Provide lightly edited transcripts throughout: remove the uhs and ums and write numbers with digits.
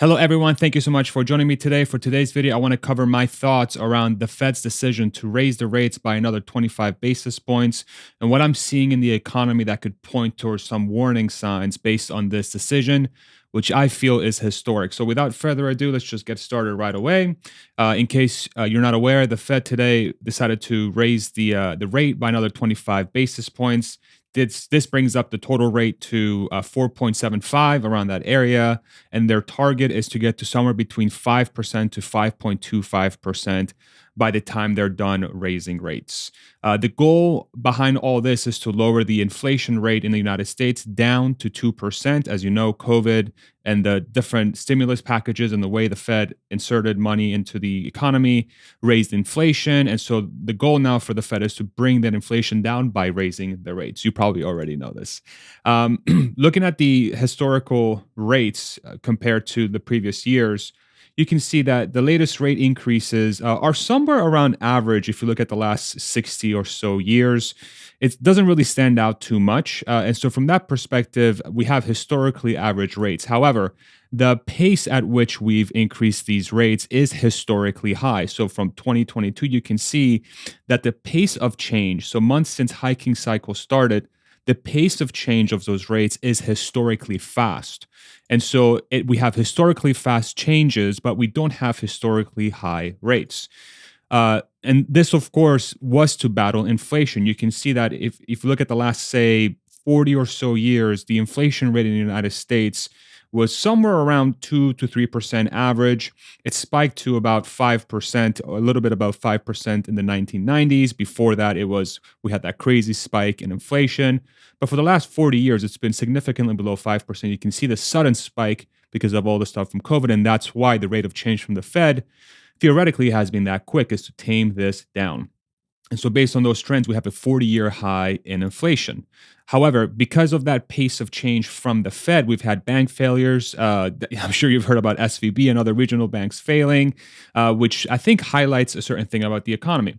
Hello, everyone. Thank you so much for joining me today. For today's video, I want to cover my thoughts around the Fed's decision to raise the rates by another 25 basis points and what I'm seeing in the economy that could point towards some warning signs based on this decision, which I feel is historic. So, without further ado, let's just get started right away. In case you're not aware, the Fed today decided to raise the rate by another 25 basis points. This brings up the total rate to 4.75 around that area, and their target is to get to somewhere between 5% to 5.25% by the time they're done raising rates. The goal behind all this is to lower the inflation rate in the United States down to 2%. As you know, COVID and the different stimulus packages and the way the Fed inserted money into the economy raised inflation. And so the goal now for the Fed is to bring that inflation down by raising the rates. You probably already know this. Looking at the historical rates compared to the previous years, you can see that the latest rate increases are somewhere around average if you look at the last 60 or so years. It doesn't really stand out too much. And so, from that perspective, we have historically average rates. However, the pace at which we've increased these rates is historically high. So, from 2022, you can see that the pace of change, so months since hiking cycle started, the pace of change of those rates is historically fast. And so we have historically fast changes, but we don't have historically high rates. And this, of course, was to battle inflation. You can see that if you look at the last, say, 40 or so years, the inflation rate in the United States was somewhere around 2 to 3% average. It spiked to about 5%, or a little bit above 5% in the 1990s. Before that, we had that crazy spike in inflation. But for the last 40 years, it's been significantly below 5%. You can see the sudden spike because of all the stuff from COVID, and that's why the rate of change from the Fed theoretically has been that quick, is to tame this down. And so based on those trends, we have a 40-year high in inflation. However, because of that pace of change from the Fed, we've had bank failures. I'm sure you've heard about SVB and other regional banks failing, which I think highlights a certain thing about the economy.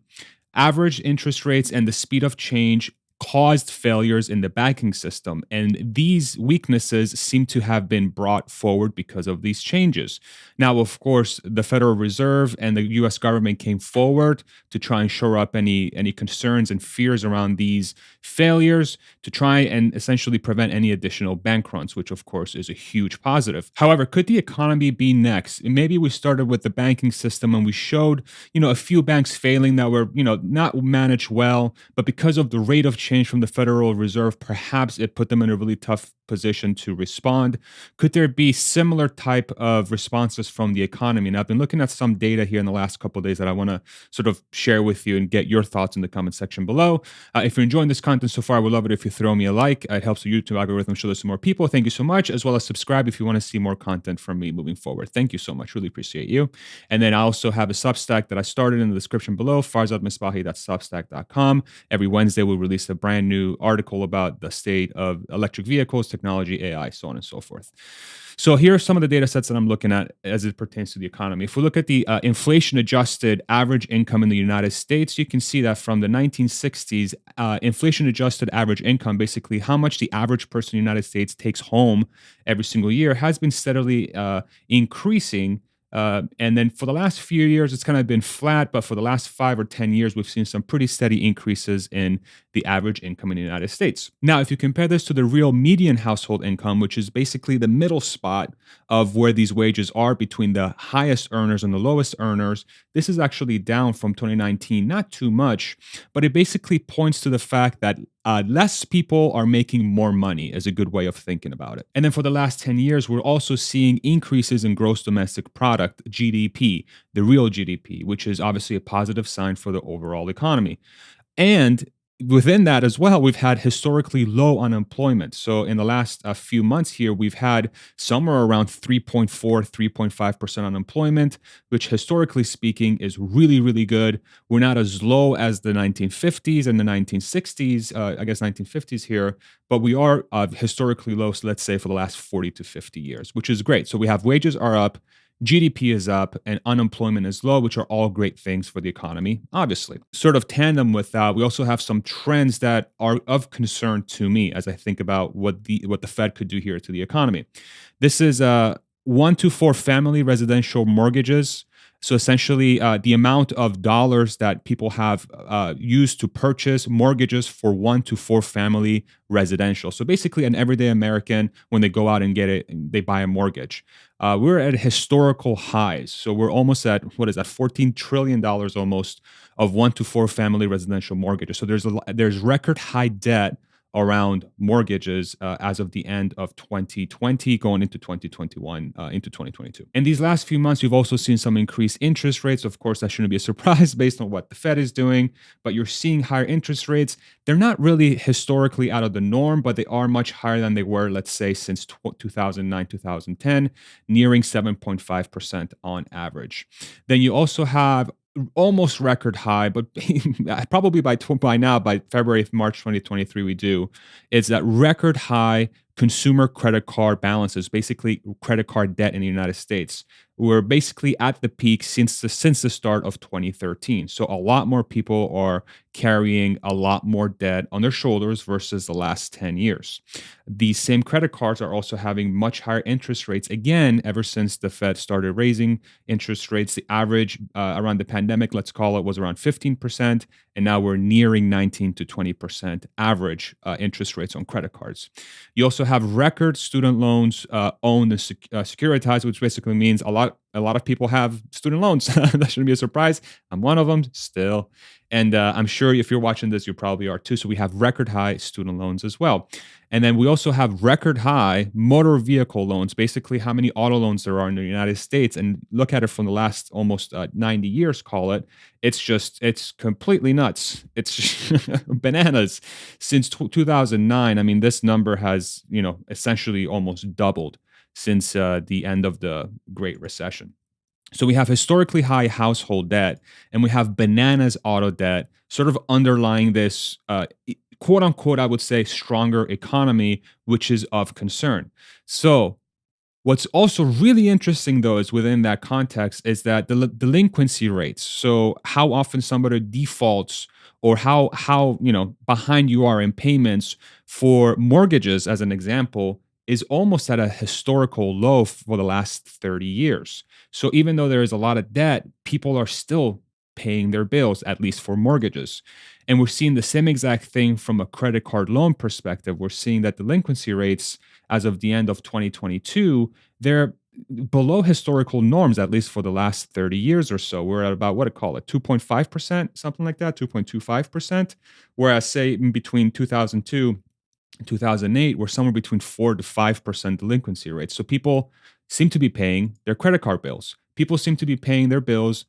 Average interest rates and the speed of change caused failures in the banking system. And these weaknesses seem to have been brought forward because of these changes. Now, of course, the Federal Reserve and the US government came forward to try and shore up any concerns and fears around these failures to try and essentially prevent any additional bank runs, which of course is a huge positive. However, could the economy be next? Maybe we started with the banking system and we showed, a few banks failing that were, not managed well, but because of the rate of change from the Federal Reserve, perhaps it put them in a really tough position to respond. Could there be similar type of responses from the economy? And I've been looking at some data here in the last couple of days that I want to sort of share with you and get your thoughts in the comment section below. If you're enjoying this content so far, I would love it if you throw me a like. It helps the YouTube algorithm show this to more people. Thank you so much, as well as subscribe if you want to see more content from me moving forward. Thank you so much. Really appreciate you. And then I also have a Substack that I started in the description below, farzadmisbahi.substack.com. Every Wednesday, we'll release a brand new article about the state of electric vehicles, technology, AI, so on and so forth. So here are some of the data sets that I'm looking at as it pertains to the economy. If we look at the inflation-adjusted average income in the United States, you can see that from the 1960s, inflation-adjusted average income, basically how much the average person in the United States takes home every single year, has been steadily increasing. And then for the last few years, it's kind of been flat, but for the last 5 or 10 years, we've seen some pretty steady increases in the average income in the United States. Now, if you compare this to the real median household income, which is basically the middle spot of where these wages are between the highest earners and the lowest earners, this is actually down from 2019, not too much, but it basically points to the fact that less people are making more money is a good way of thinking about it. And then for the last 10 years, we're also seeing increases in gross domestic product, GDP, the real GDP, which is obviously a positive sign for the overall economy. And within that as well, we've had historically low unemployment. So in the last few months here, we've had somewhere around 3.4, 3.5% unemployment, which historically speaking is really, really good. We're not as low as the 1950s and the 1960s, I guess 1950s here, but we are historically low, so let's say for the last 40 to 50 years, which is great. So we have wages are up, GDP is up, and unemployment is low, which are all great things for the economy, obviously. Sort of tandem with that, we also have some trends that are of concern to me as I think about what the Fed could do here to the economy. This is one to four family residential mortgages. So essentially, the amount of dollars that people have used to purchase mortgages for one to four family residential. So basically, an everyday American, when they go out and get it, they buy a mortgage. We're at historical highs. So we're almost at, what is that, $14 trillion almost of one to four family residential mortgages. So there's record high debt around mortgages as of the end of 2020, going into 2021, into 2022. In these last few months, you've also seen some increased interest rates. Of course, that shouldn't be a surprise based on what the Fed is doing, but you're seeing higher interest rates. They're not really historically out of the norm, but they are much higher than they were, let's say, since 2009, 2010, nearing 7.5% on average. Then you also have almost record high, but probably by now, by February, March 2023, we do, is that record high consumer credit card balances, basically credit card debt in the United States. We're basically at the peak since the start of 2013. So a lot more people are carrying a lot more debt on their shoulders versus the last 10 years. These same credit cards are also having much higher interest rates again ever since the Fed started raising interest rates. The average around the pandemic, let's call it, was around 15%, and now we're nearing 19 to 20% average interest rates on credit cards. You also have record student loans owned and securitized, which basically means a lot of people have student loans. That shouldn't be a surprise. I'm one of them still. And I'm sure if you're watching this, you probably are too. So we have record high student loans as well. And then we also have record high motor vehicle loans, basically how many auto loans there are in the United States. And look at it from the last almost 90 years, call it. It's completely nuts. It's bananas. Since 2009, I mean, this number has, essentially almost doubled since the end of the Great Recession. So we have historically high household debt and we have bananas auto debt sort of underlying this quote unquote, I would say, stronger economy, which is of concern. So what's also really interesting, though, is within that context is that the delinquency rates. So how often somebody defaults or how behind you are in payments for mortgages, as an example, is almost at a historical low for the last 30 years. So even though there is a lot of debt, people are still paying their bills, at least for mortgages. And we're seeing the same exact thing from a credit card loan perspective. We're seeing that delinquency rates as of the end of 2022, they're below historical norms, at least for the last 30 years or so. We're at about, what to call it, 2.5%, something like that, 2.25%. Whereas, say, in between 2002 and 2008, we're somewhere between 4 to 5% delinquency rates. So people seem to be paying their credit card bills. People seem to be paying their bills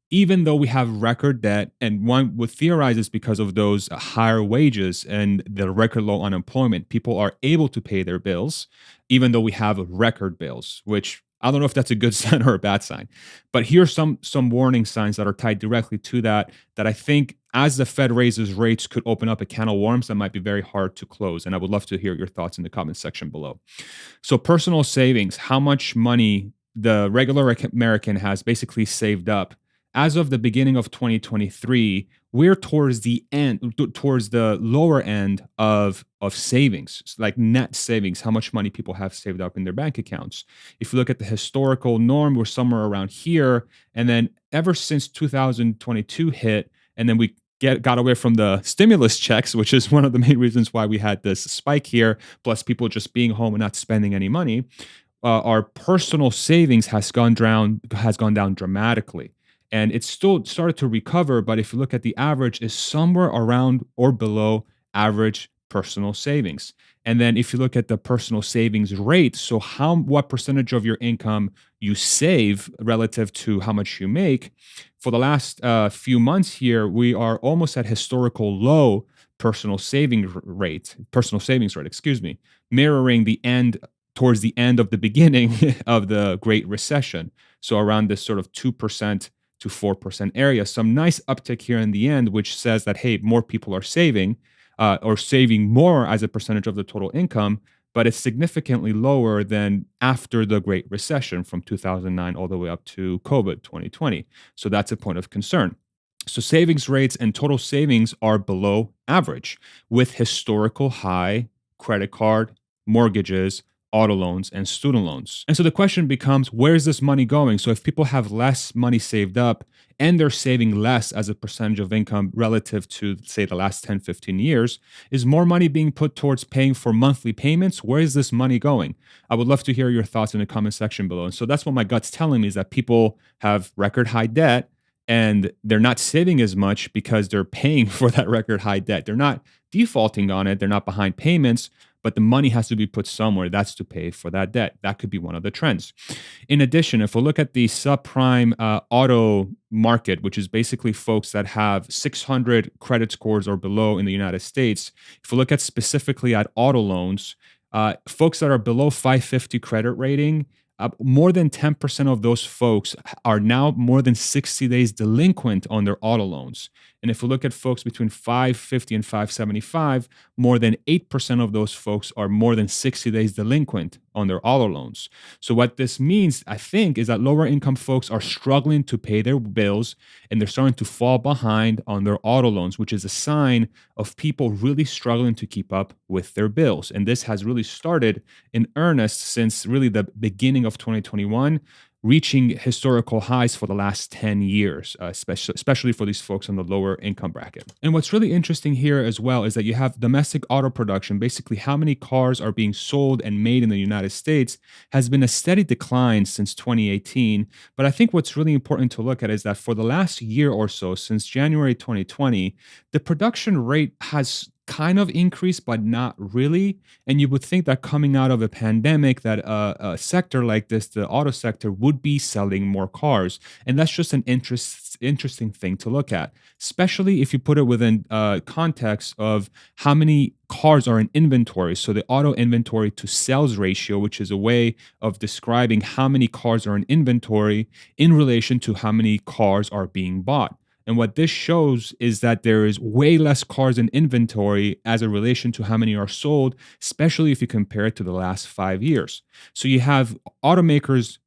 even though we have record debt, and one would theorize it's because of those higher wages and the record low unemployment, people are able to pay their bills, even though we have record bills, which I don't know if that's a good sign or a bad sign. But here's some warning signs that are tied directly to that I think as the Fed raises rates could open up a can of worms that might be very hard to close. And I would love to hear your thoughts in the comment section below. So personal savings, how much money the regular American has basically saved up. As of the beginning of 2023, we're towards the lower end of savings, like net savings, how much money people have saved up in their bank accounts. If you look at the historical norm, we're somewhere around here. And then ever since 2022 hit, and then we got away from the stimulus checks, which is one of the main reasons why we had this spike here, plus people just being home and not spending any money, our personal savings has gone down dramatically. And it's still started to recover, but if you look at the average, is somewhere around or below average personal savings. And then if you look at the personal savings rate, so what percentage of your income you save relative to how much you make, for the last few months here, we are almost at historical low personal savings rate, mirroring towards the end of the beginning of the Great Recession. So around this sort of 2% to 4% area. Some nice uptick here in the end, which says that, hey, more people are saving or saving more as a percentage of the total income, but it's significantly lower than after the Great Recession from 2009 all the way up to COVID 2020. So that's a point of concern. So savings rates and total savings are below average with historical high credit card, mortgages, auto loans, and student loans. And so the question becomes, where is this money going? So if people have less money saved up and they're saving less as a percentage of income relative to, say, the last 10, 15 years, is more money being put towards paying for monthly payments? Where is this money going? I would love to hear your thoughts in the comment section below. And so that's what my gut's telling me, is that people have record high debt and they're not saving as much because they're paying for that record high debt. They're not defaulting on it, they're not behind payments, but the money has to be put somewhere. That's to pay for that debt. That could be one of the trends. In addition, if we look at the subprime auto market, which is basically folks that have 600 credit scores or below in the United States, if we look at specifically at auto loans, folks that are below 550 credit rating, more than 10% of those folks are now more than 60 days delinquent on their auto loans. And if we look at folks between 550 and 575, more than 8% of those folks are more than 60 days delinquent on their auto loans. So what this means, I think, is that lower income folks are struggling to pay their bills and they're starting to fall behind on their auto loans, which is a sign of people really struggling to keep up with their bills. And this has really started in earnest since really the beginning of 2021, reaching historical highs for the last 10 years, especially for these folks on the lower income bracket. And what's really interesting here as well is that you have domestic auto production, basically how many cars are being sold and made in the United States, has been a steady decline since 2018. But I think what's really important to look at is that for the last year or so, since January 2020, the production rate has kind of increased, but not really. And you would think that coming out of a pandemic, that a sector like this, the auto sector, would be selling more cars. And that's just an interesting thing to look at, especially if you put it within context of how many cars are in inventory. So the auto inventory to sales ratio, which is a way of describing how many cars are in inventory in relation to how many cars are being bought. And what this shows is that there is way less cars in inventory as a relation to how many are sold, especially if you compare it to the last 5 years. So you have automakers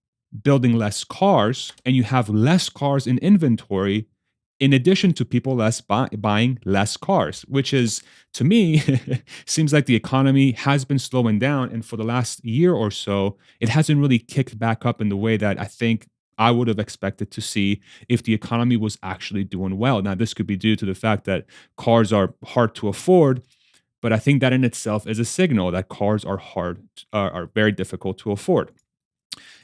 building less cars and you have less cars in inventory, in addition to people buying less cars, which is, to me, seems like the economy has been slowing down. And for the last year or so, it hasn't really kicked back up in the way that I think I would have expected to see if the economy was actually doing well. Now, this could be due to the fact that cars are hard to afford, but I think that in itself is a signal that cars are very difficult to afford.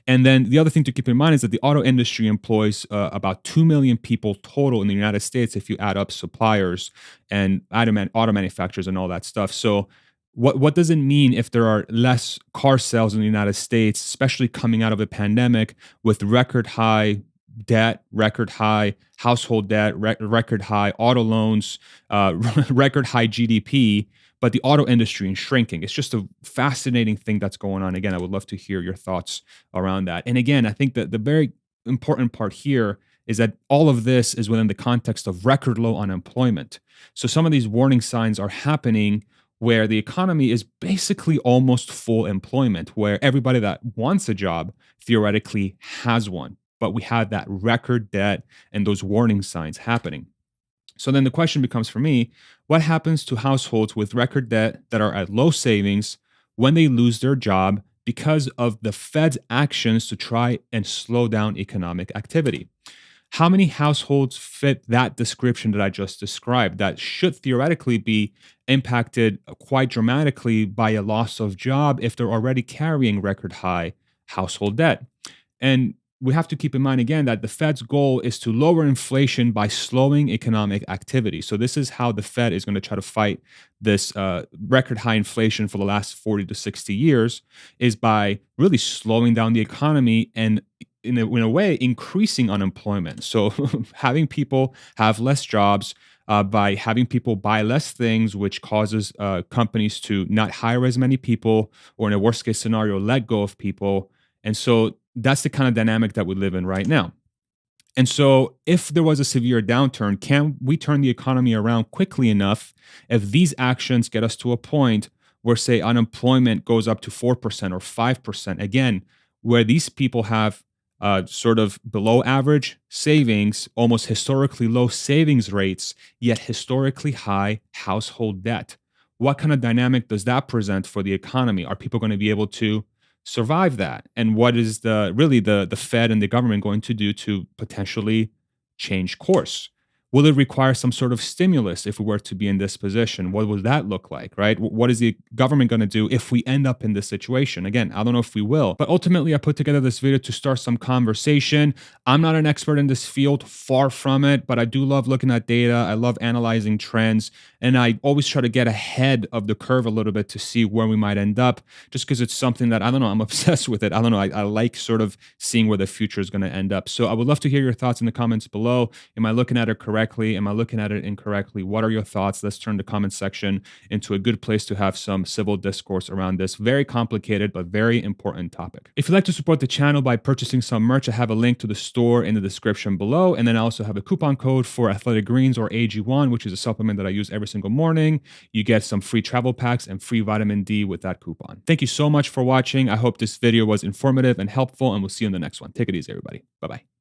And then the other thing to keep in mind is that the auto industry employs about 2 million people total in the United States if you add up suppliers and auto manufacturers and all that stuff. So what does it mean if there are less car sales in the United States, especially coming out of a pandemic with record high debt, record high household debt, record high auto loans, record high GDP, but the auto industry is shrinking? It's just a fascinating thing that's going on. Again, I would love to hear your thoughts around that. And again, I think that the very important part here is that all of this is within the context of record low unemployment. So some of these warning signs are happening where the economy is basically almost full employment, where everybody that wants a job theoretically has one. But we have that record debt and those warning signs happening. So then the question becomes for me, what happens to households with record debt that are at low savings when they lose their job because of the Fed's actions to try and slow down economic activity? How many households fit that description that I just described that should theoretically be impacted quite dramatically by a loss of job if they're already carrying record high household debt? And we have to keep in mind again that the Fed's goal is to lower inflation by slowing economic activity. So this is how the Fed is going to try to fight this record high inflation for the last 40 to 60 years, is by really slowing down the economy and in a way increasing unemployment. So having people have less jobs, by having people buy less things, which causes companies to not hire as many people, or in a worst case scenario, let go of people. And so that's the kind of dynamic that we live in right now. And so if there was a severe downturn, can we turn the economy around quickly enough if these actions get us to a point where, say, unemployment goes up to 4% or 5%, again, where these people have sort of below average savings, almost historically low savings rates, yet historically high household debt? what kind of dynamic does that present for the economy? Are people going to be able to survive that? And what is the Fed and the government going to do to potentially change course? Will it require some sort of stimulus if we were to be in this position? What would that look like, right? What is the government going to do if we end up in this situation? Again, I don't know if we will, but ultimately I put together this video to start some conversation. I'm not an expert in this field, far from it, but I do love looking at data. I love analyzing trends, and I always try to get ahead of the curve a little bit to see where we might end up, just because it's something that, I don't know, I'm obsessed with it. I don't know. I like sort of seeing where the future is going to end up. So I would love to hear your thoughts in the comments below. Am I looking at it correctly? Am I looking at it incorrectly? What are your thoughts? Let's turn the comment section into a good place to have some civil discourse around this very complicated but very important topic. If you'd like to support the channel by purchasing some merch, I have a link to the store in the description below. And then I also have a coupon code for Athletic Greens or AG1, which is a supplement that I use every single morning. You get some free travel packs and free vitamin D with that coupon. Thank you so much for watching. I hope this video was informative and helpful, and we'll see you in the next one. Take it easy, everybody. Bye-bye.